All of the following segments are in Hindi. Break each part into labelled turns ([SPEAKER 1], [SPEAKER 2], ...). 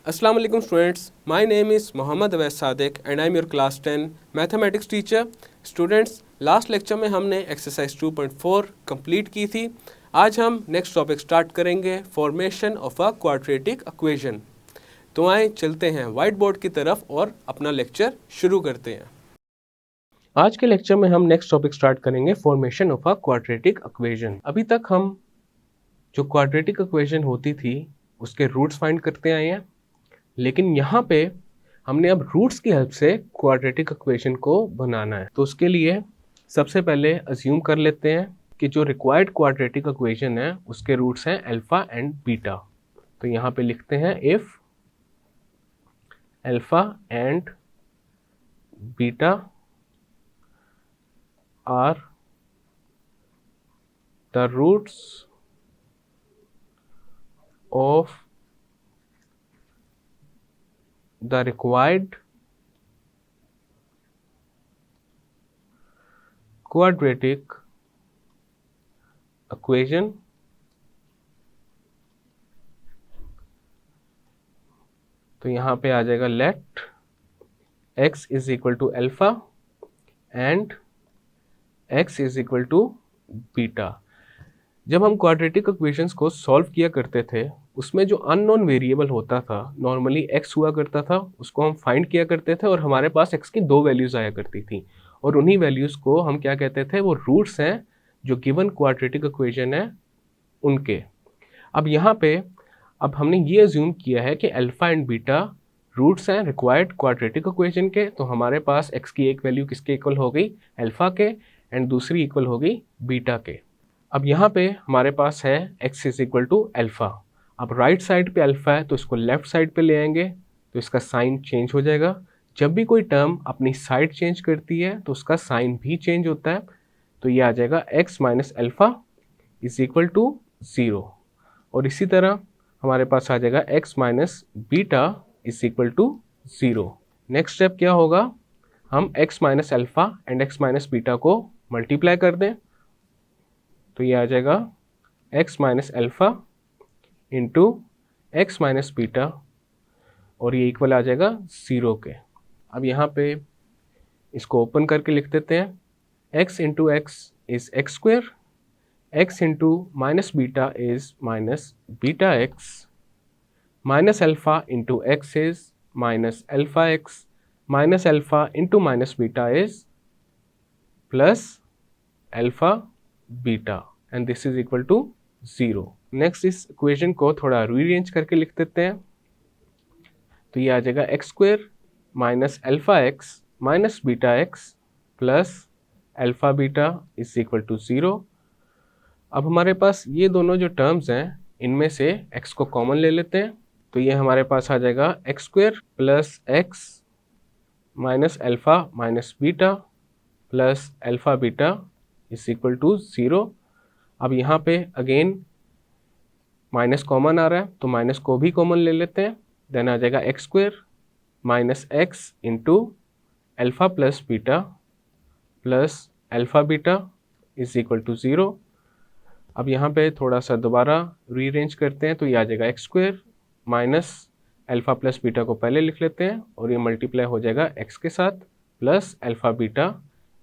[SPEAKER 1] Assalamu alaikum students. My name is Mohammad Awais Sadiq and I am your class 10 mathematics teacher. Students, last lecture में हमने एक्सरसाइज 2.4 कंप्लीट की थी. आज हम नेक्स्ट टॉपिक स्टार्ट करेंगे formation of a quadratic equation. तो आए चलते हैं वाइट बोर्ड की तरफ और अपना लेक्चर शुरू करते हैं. आज के लेक्चर में हम नेक्स्ट टॉपिक स्टार्ट करेंगे formation of a quadratic equation. अभी तक हम जो क्वाड्रेटिक इक्वेशन होती थी उसके रूट्स फाइंड करते आए हैं, लेकिन यहाँ पे हमने अब रूट्स की हेल्प से क्वाड्रेटिक इक्वेशन को बनाना है. तो उसके लिए सबसे पहले अज्यूम कर लेते हैं कि जो रिक्वायर्ड क्वाड्रेटिक इक्वेशन है उसके रूट्स हैं अल्फा एंड बीटा. तो यहाँ पे लिखते हैं if alpha and beta are the roots of the required quadratic equation तो यहाँ पे आ जाएगा let x is equal to alpha and x is equal to beta. जब हम क्वाड्रेटिक इक्वेशंस को सॉल्व किया करते थे उसमें जो अननोन वेरिएबल होता था, नॉर्मली x हुआ करता था, उसको हम फाइंड किया करते थे और हमारे पास x की दो वैल्यूज़ आया करती थी और उन्हीं वैल्यूज़ को हम क्या कहते थे, वो रूट्स हैं जो गिवन क्वाड्रेटिक इक्वेशन है उनके. अब यहाँ पे अब हमने ये अज्यूम किया है कि अल्फा एंड बीटा रूट्स हैं रिक्वायर्ड क्वाड्रेटिक इक्वेशन के. तो हमारे पास x की एक वैल्यू किसके इक्वल हो गई, अल्फा के, एंड दूसरी इक्वल हो गई बीटा के. अब यहाँ पे हमारे पास है x is equal to alpha. अब राइट साइड पे अल्फा है तो इसको लेफ्ट साइड पे ले आएंगे तो इसका साइन चेंज हो जाएगा. जब भी कोई टर्म अपनी साइड चेंज करती है तो उसका साइन भी चेंज होता है. तो ये आ जाएगा x minus alpha is equal to 0. और इसी तरह हमारे पास आ जाएगा x minus beta is equal to 0. Next step क्या होगा, हम x minus alpha and x minus beta को मल्टीप्लाई कर दें तो ये आ जाएगा x minus alpha into x minus beta और ये इक्वल आ जाएगा 0 के. अब यहाँ पे इसको ओपन करके लिख देते हैं x into x is x square, x into minus beta is minus beta x, minus alpha into x is minus alpha x, minus alpha into minus beta is plus alpha beta and this is equal to 0. Next इस इक्वेशन को थोड़ा रीअरेंज करके लिख देते हैं तो ये आ जाएगा x square minus alpha x minus beta x plus alpha beta is equal to 0. अब हमारे पास ये दोनों जो टर्म्स हैं इनमें से x को कॉमन ले लेते हैं तो ये हमारे पास आ जाएगा x square plus x minus alpha minus beta plus alpha beta is equal to 0. अब यहाँ पे अगेन माइनस कॉमन आ रहा है तो माइनस को भी कॉमन ले लेते हैं. देन आ जाएगा x square minus x into alpha plus beta plus alpha beta is equal to 0. अब यहाँ पे थोड़ा सा दोबारा रीअरेंज करते हैं तो ये आ जाएगा x square minus alpha plus beta को पहले लिख लेते हैं और ये मल्टीप्लाई हो जाएगा एक्स के साथ plus alpha beta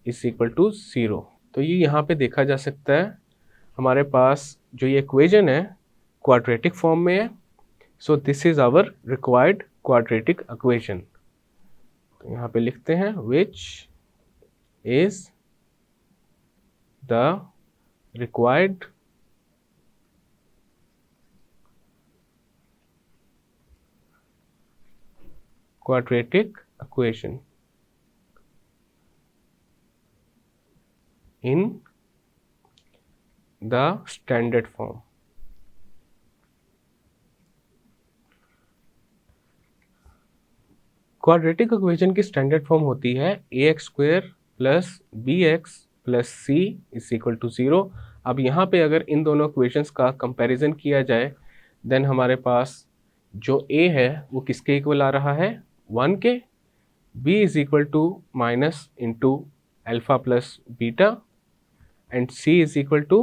[SPEAKER 1] is equal to 0. तो ये यहाँ पे देखा जा सकता है हमारे पास जो ये इक्वेशन है क्वाड्रेटिक फॉर्म में है. So this is our required quadratic equation. तो यहाँ पे लिखते हैं which is the required quadratic equation in the standard form. Quadratic equation की स्टैंडर्ड फॉर्म होती है a x square plus b x plus c is equal to 0. अब यहाँ पे अगर इन दोनों इक्वेशंस का कंपैरिजन किया जाए देन हमारे पास जो a है वो किसके इक्वल आ रहा है, 1 के, b is equal to minus into alpha plus beta and c is equal to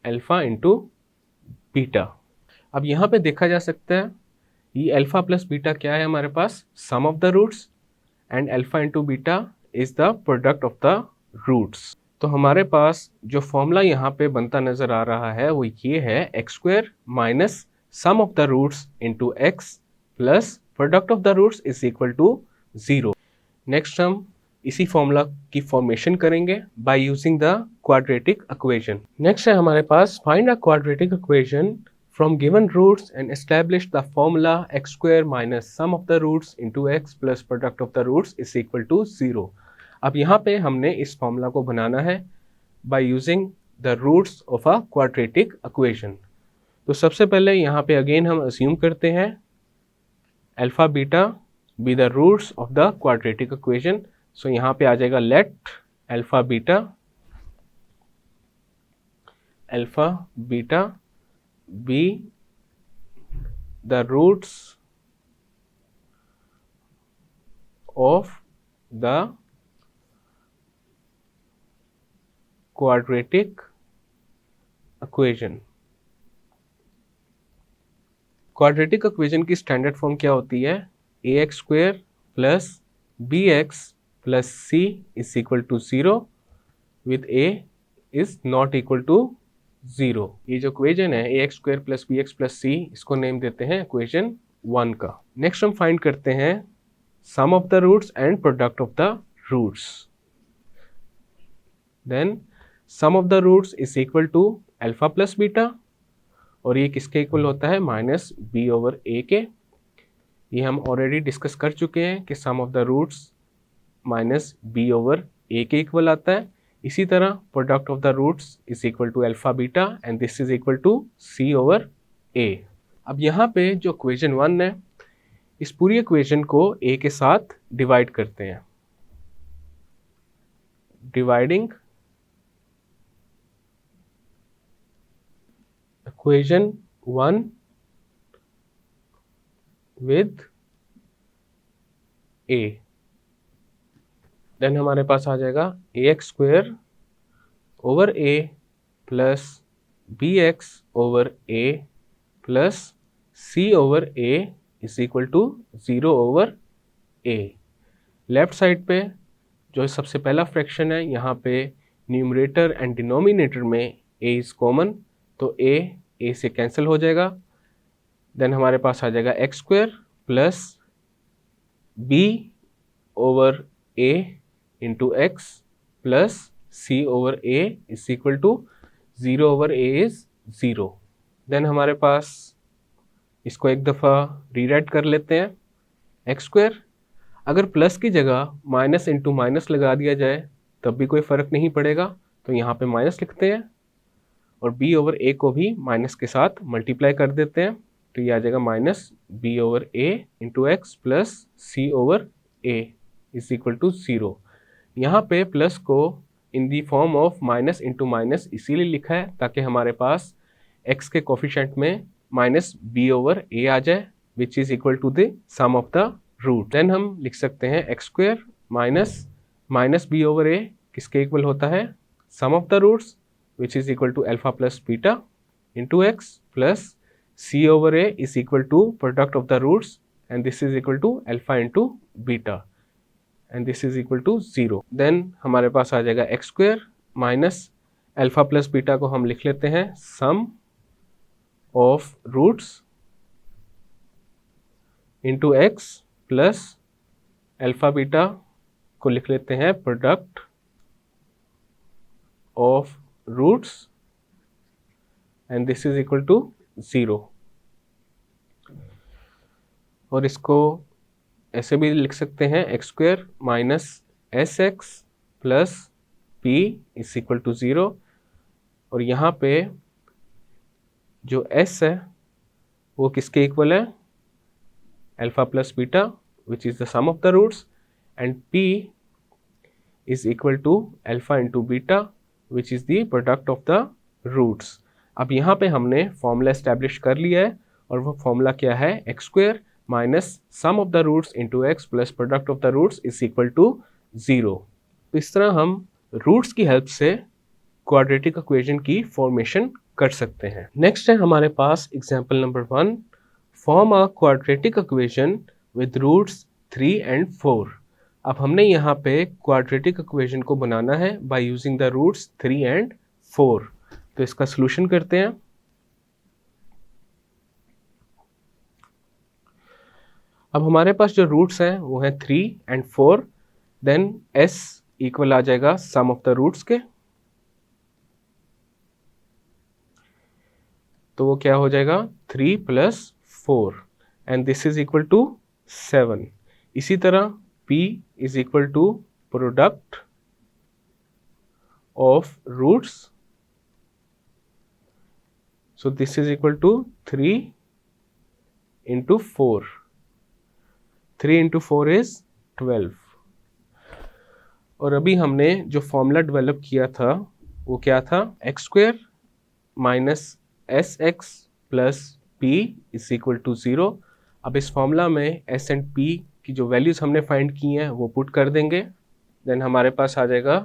[SPEAKER 1] alpha into beta. अब यहाँ पे देखा जा सकता है ये अल्फा प्लस बीटा क्या है हमारे पास, sum of the roots, and alpha into beta is the product of the roots. तो हमारे पास जो फॉर्मूला यहाँ पे बनता नजर आ रहा है वो ये है, x square minus sum of the roots into x plus product of the roots is equal to 0। Next हम इसी फॉर्मूला की फॉर्मेशन करेंगे by using the quadratic equation. Next है हमारे पास, find a quadratic equation from given roots and establish the formula x square minus sum of the roots into x plus product of the roots is equal to 0। अब यहाँ पे हमने इस फॉर्मूला को बनाना है by using the roots of a quadratic equation. तो सबसे पहले यहाँ पे अगेन हम अस्यूम करते हैं alpha beta be the roots of the quadratic equation. So यहाँ पे आ जाएगा let alpha beta be the roots of the quadratic equation. Quadratic equation की स्टैंडर्ड फॉर्म क्या होती है, a x square plus b x plus c is equal to 0 with a is not equal to 0। ये जो इक्वेशन है a x square plus b x plus c, इसको नेम देते हैं इक्वेशन 1 का। नेक्स्ट हम फाइंड करते हैं sum of the roots and product of the roots. Then sum of the roots is equal to alpha plus beta, और ये किसके इक्वल होता है, माइनस बी ओवर ए के। ये हम ऑलरेडी डिस्कस कर चुके हैं कि sum of the roots minus b over a के इक्वल आता है। इसी तरह product of the roots is equal to alpha beta and this is equal to c over a. अब यहाँ पे जो इक्वेशन 1 है, इस पूरी इक्वेशन को ए के साथ डिवाइड करते हैं। Dividing equation 1 with a, then हमारे पास आ जाएगा a x square over a plus b x over a plus c over a is equal to 0 over a. Left side पे जो सबसे पहला फ्रैक्शन है, यहाँ पे न्यूमरेटर एंड डिनोमिनेटर में ए इज कॉमन, तो ए से कैंसिल हो जाएगा। देन हमारे पास आ जाएगा x square plus b over a into x plus c over a is equal to 0 over a is 0। Then हमारे पास इसको एक दफ़ा रीराइट कर लेते हैं। एक्स स्क्वायर अगर प्लस की जगह माइनस इंटू माइनस लगा दिया जाए तब भी कोई फ़र्क नहीं पड़ेगा, तो यहाँ पे माइनस लिखते हैं और b ओवर a को भी माइनस के साथ मल्टीप्लाई कर देते हैं, तो ये आ जाएगा minus b over a into x plus c over a is equal to 0। यहाँ पे प्लस को in the form of minus into minus इसीलिए लिखा है ताकि हमारे पास x के कोफिशेंट में माइनस b ओवर a आ जाए which is equal to the sum of the root. Then हम लिख सकते हैं x square minus b over a किसके इक्वल होता है, सम ऑफ द रूट्स which is equal to alpha plus beta into x plus c over a is equal to product of the roots and this is equal to alpha into beta and this is equal to 0। then हमारे पास आ जाएगा x square minus alpha plus beta को हम लिख लेते हैं sum of roots into x plus alpha beta को लिख लेते हैं product of roots and this is equal to 0। और इसको ऐसे भी लिख सकते हैं x square minus s x plus p is equal to 0, और यहाँ पे जो s है वो किसके इक्वल है, alpha plus beta which is the sum of the roots and p is equal to alpha into beta which is the product of the roots. अब यहाँ पे हमने फॉर्मूला एस्टैब्लिश कर लिया है और वो फॉर्मूला क्या है, x square minus sum of the roots into x plus product of the roots is equal to 0। तो इस तरह हम रूट्स की हेल्प से क्वाड्रेटिक इक्वेशन की फॉर्मेशन कर सकते हैं। नेक्स्ट है हमारे पास example number 1, form a quadratic equation with roots 3 and 4। अब हमने यहाँ पे क्वाड्रेटिक इक्वेशन को बनाना है by using the roots 3 and 4। तो इसका सॉल्यूशन करते हैं। अब हमारे पास जो रूट्स हैं वो हैं 3 एंड 4। देन s इक्वल आ जाएगा सम ऑफ द रूट्स के, तो वो क्या हो जाएगा 3 plus 4 and this is equal to 7। इसी तरह p is equal to product of roots, so this is equal to 3 into 4। 3 into 4 is 12। और अभी हमने जो फॉर्मूला डेवलप किया था वो क्या था, x square minus s x plus p is equal to 0। अब इस फॉर्मूला में एस एंड पी की जो वैल्यूज हमने फाइंड की हैं वो पुट कर देंगे। देन हमारे पास आ जाएगा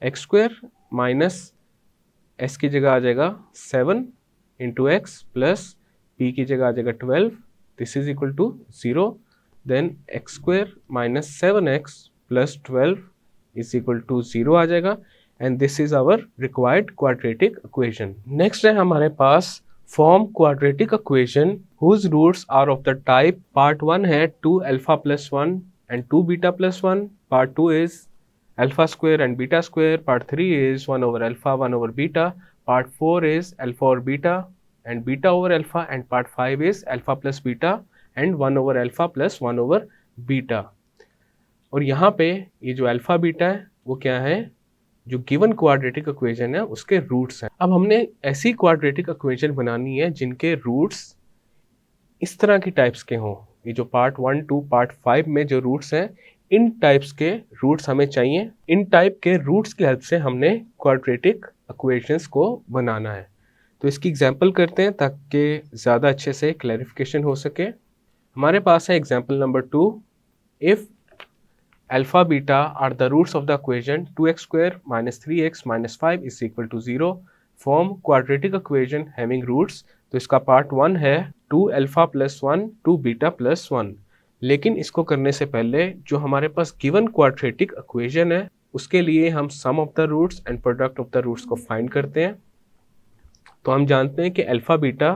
[SPEAKER 1] एक्स स्क्वायर माइनस एस की जगह आ जाएगा 7 इंटू एक्स प्लस पी की जगह आ जाएगा 12, this is equal to 0। Then x square minus 7x plus 12 is equal to 0 आ जाएगा and this is our required quadratic equation. Next है हमारे पास form quadratic equation whose roots are of the type, part 1 है 2 alpha plus 1 and 2 beta plus 1, part 2 is alpha square and beta square, part 3 is 1 over alpha 1 over beta, part 4 is alpha और beta and beta over alpha and part 5 is alpha plus beta and 1 over alpha plus 1 over beta. और यहाँ पे ये जो अल्फा बीटा है वो क्या है, जो गिवन क्वाड्रेटिक इक्वेशन है उसके रूट्स हैं। अब हमने ऐसी क्वाड्रेटिक इक्वेशन बनानी है जिनके रूट्स इस तरह की टाइप्स के हों। ये जो पार्ट 1 2 पार्ट 5 में जो रूट्स हैं इन टाइप्स के रूट्स हमें चाहिए। इन टाइप के रूट्स की हेल्प से हमने क्वाड्रेटिक इक्वेशंस को बनाना है। तो इसकी एग्जांपल करते हैं ताकि ज़्यादा अच्छे से क्लैरिफिकेशन हो सके। हमारे पास है example number 2, if alpha beta are the roots of the equation 2x square minus 3x minus 5 is equal to 0, form quadratic equation having roots। तो इसका पार्ट 1 है 2 अल्फा प्लस 1 2 बीटा प्लस 1। लेकिन इसको करने से पहले जो हमारे पास गिवन क्वाड्रेटिक इक्वेशन है उसके लिए हम sum of the roots and product of the roots को फाइंड करते हैं। तो हम जानते हैं कि अल्फा बीटा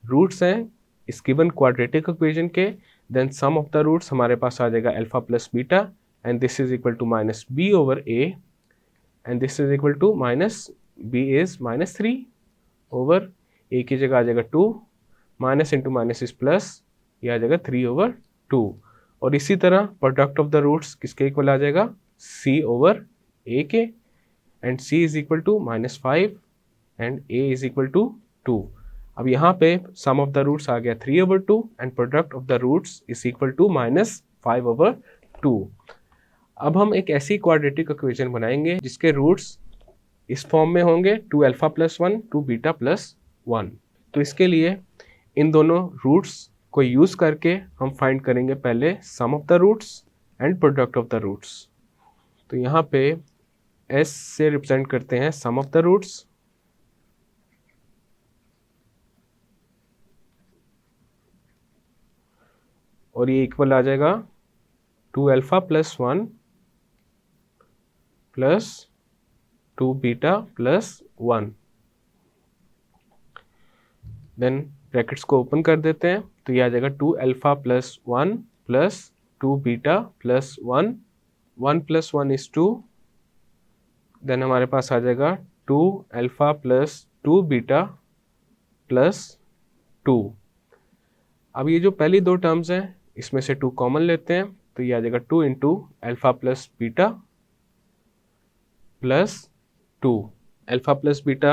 [SPEAKER 1] रूट्स हैं इस गिवन क्वाड्रेटिक इक्वेशन के। Then sum of the roots हमारे पास आ जाएगा alpha plus beta and this is equal to minus b over a and this is equal to minus b is minus 3 over a की जगह आ जाएगा 2, minus into minus is plus, ये आ जाएगा 3 ओवर 2। और इसी तरह प्रोडक्ट ऑफ द रूट्स किसके इक्वल आ जाएगा, c ओवर a के and c is equal to minus 5 and a is equal to 2। अब यहाँ पे सम ऑफ द रूट्स आ गया 3 over 2 and product of the roots is equal to minus 5 over 2। अब हम एक ऐसी क्वाड्रेटिक इक्वेशन बनाएंगे जिसके रूट्स इस फॉर्म में होंगे 2 अल्फा प्लस 1 2 बीटा प्लस 1। तो इसके लिए इन दोनों रूट्स को यूज़ करके हम फाइंड करेंगे पहले sum of the roots and product of the roots. तो यहाँ पे s से रिप्रेजेंट करते हैं सम ऑफ द रूट्स, और ये इक्वल आ जाएगा 2 alpha plus 1 plus 2 beta plus 1। Then brackets को ओपन कर देते हैं तो ये आ जाएगा 2 alpha plus 1 plus 2 beta plus 1, 1 plus 1 is 2। Then हमारे पास आ जाएगा 2 अल्फा प्लस 2 बीटा प्लस 2। अब ये जो पहली दो टर्म्स हैं इसमें से 2 कॉमन लेते हैं तो ये आ जाएगा 2 into alpha plus beta plus 2। Alpha plus beta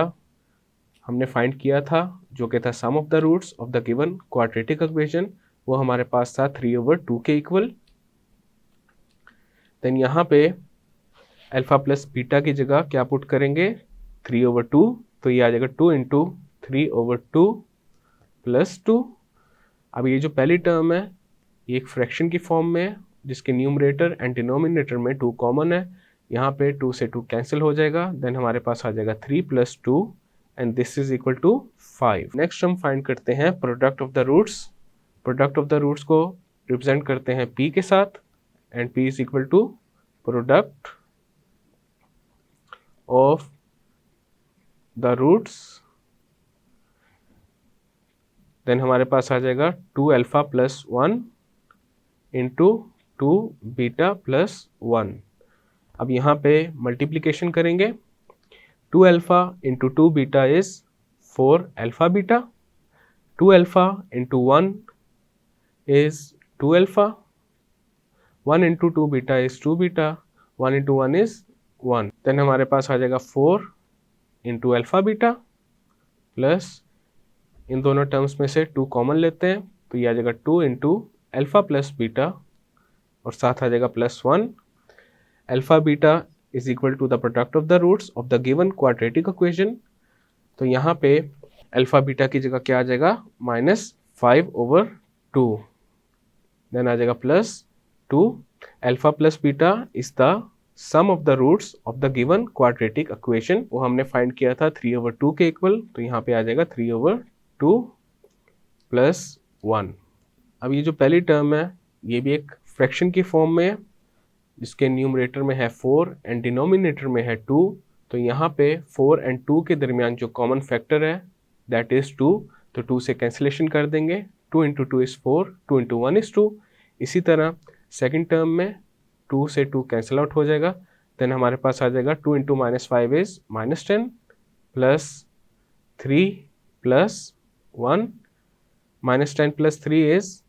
[SPEAKER 1] हमने फाइंड किया था जो कि था sum of the roots of the given quadratic equation, वो हमारे पास था 3 ओवर 2 के इक्वल। देन यहाँ पे अल्फा प्लस बीटा की जगह क्या पुट करेंगे 3 ओवर 2, तो ये आ जाएगा 2 इंटू 3 ओवर 2 प्लस 2। अब ये जो पहली टर्म है ये एक फ्रैक्शन की फॉर्म में है जिसके न्यूमरेटर एंड डिनोमिनेटर में 2 कॉमन है, यहाँ पे 2 से 2 कैंसिल हो जाएगा। देन हमारे पास आ जाएगा 3 plus 2 and this is equal to 5। Next हम फाइंड करते हैं product of the roots. Product of the roots को रिप्रेजेंट करते हैं p के साथ, and p is equal to product of the roots. Then हमारे पास आ जाएगा 2 alpha plus 1 into 2 beta plus 1। अब यहाँ पे मल्टीप्लिकेशन करेंगे, 2 alpha into 2 beta is 4 alpha beta, 2 alpha into 1 is 2 alpha, 1 into 2 beta is 2 beta, 1 into 1 is 1। Then हमारे पास आ जाएगा 4 इंटू अल्फा बीटा प्लस, इन दोनों टर्म्स में से 2 कॉमन लेते हैं तो ये आ जाएगा 2 इंटू अल्फा प्लस बीटा और साथ आ जाएगा plus 1। Alpha beta is equal to the product of the roots of the given quadratic equation. तो यहाँ पे अल्फा बीटा की जगह क्या आ जाएगा, -5/2। देन आ जाएगा plus 2। Alpha plus beta is the sum of the roots of the given quadratic equation. वो हमने फाइंड किया था 3/2 के इक्वल, तो यहाँ पे आ जाएगा 3/2 प्लस 1। अब ये जो पहली टर्म है ये भी एक फ्रैक्शन की फॉर्म में है, जिसके न्यूमरेटर में है 4 एंड डिनोमिनेटर में है 2। तो यहाँ पे 4 एंड 2 के दरमियान जो कॉमन फैक्टर है दैट इज 2, तो 2 से कैंसिलेशन कर देंगे, 2 इंटू 2 इज़ 4, 2 इंटू 1 इज़ 2। इसी तरह सेकेंड टर्म में 2 से 2 कैंसिल आउट हो जाएगा। देन हमारे पास आ जाएगा 2 into -5 is -10 plus 3 plus 1, -10 plus 3 is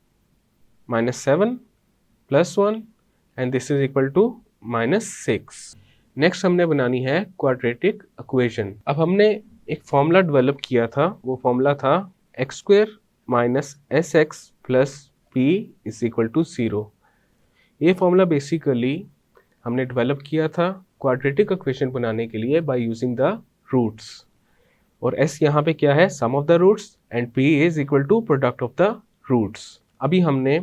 [SPEAKER 1] -7 plus 1 and this is equal to -6। Next हमने बनानी है क्वाड्रेटिक इक्वेशन। अब हमने एक फॉर्मूला डेवलप किया था, वो फॉर्मूला था x² minus SX plus P is equal to 0। ये फॉर्मूला बेसिकली हमने डेवलप किया था क्वाड्रेटिक इक्वेशन बनाने के लिए बाय यूजिंग द रूट्स, और S यहाँ पे क्या है, sum of the roots, and P is equal to product of the roots. अभी हमने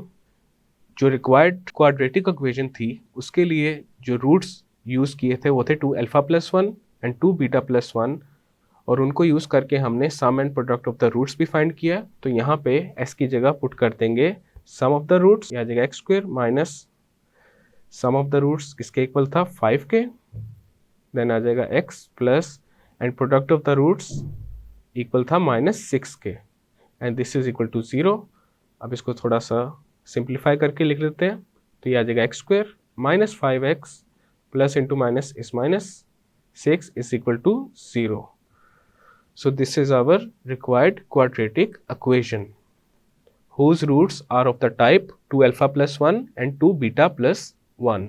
[SPEAKER 1] जो रिक्वायर्ड क्वाड्रेटिक इक्वेशन थी उसके लिए जो रूट्स यूज़ किए थे वो थे 2 alpha plus 1 and 2 beta plus 1, और उनको यूज़ करके हमने sum and product of the roots भी फाइंड किया। तो यहाँ पे s की जगह पुट कर देंगे सम ऑफ द रूट्स, यह आ जाएगा x² minus sum of the roots किसके इक्वल था 5 के, देन आ जाएगा x plus and product of the roots equal था -6 के, and this is equal to 0। अब इसको थोड़ा सा सिंप्लीफाई करके लिख लेते हैं, तो ये आ जाएगा x² minus 5x plus into minus is -6 is equal to 0। So this is our required quadratic equation whose roots are of the type 2 alpha plus 1 and 2 beta plus 1.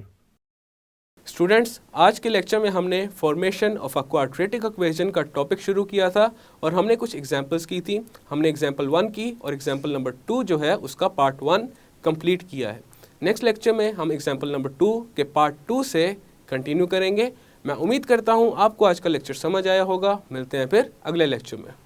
[SPEAKER 1] Students, आज के लेक्चर में हमने formation of a quadratic equation का टॉपिक शुरू किया था और हमने कुछ एग्जांपल्स की थी। हमने एग्जांपल 1 की और एग्जांपल नंबर 2 जो है उसका पार्ट 1 कंप्लीट किया है। नेक्स्ट लेक्चर में हम एग्जांपल नंबर 2 के पार्ट 2 से कंटिन्यू करेंगे। मैं उम्मीद करता हूँ आपको आज का लेक्चर समझ आया होगा। मिलते हैं फिर अगले लेक्चर में।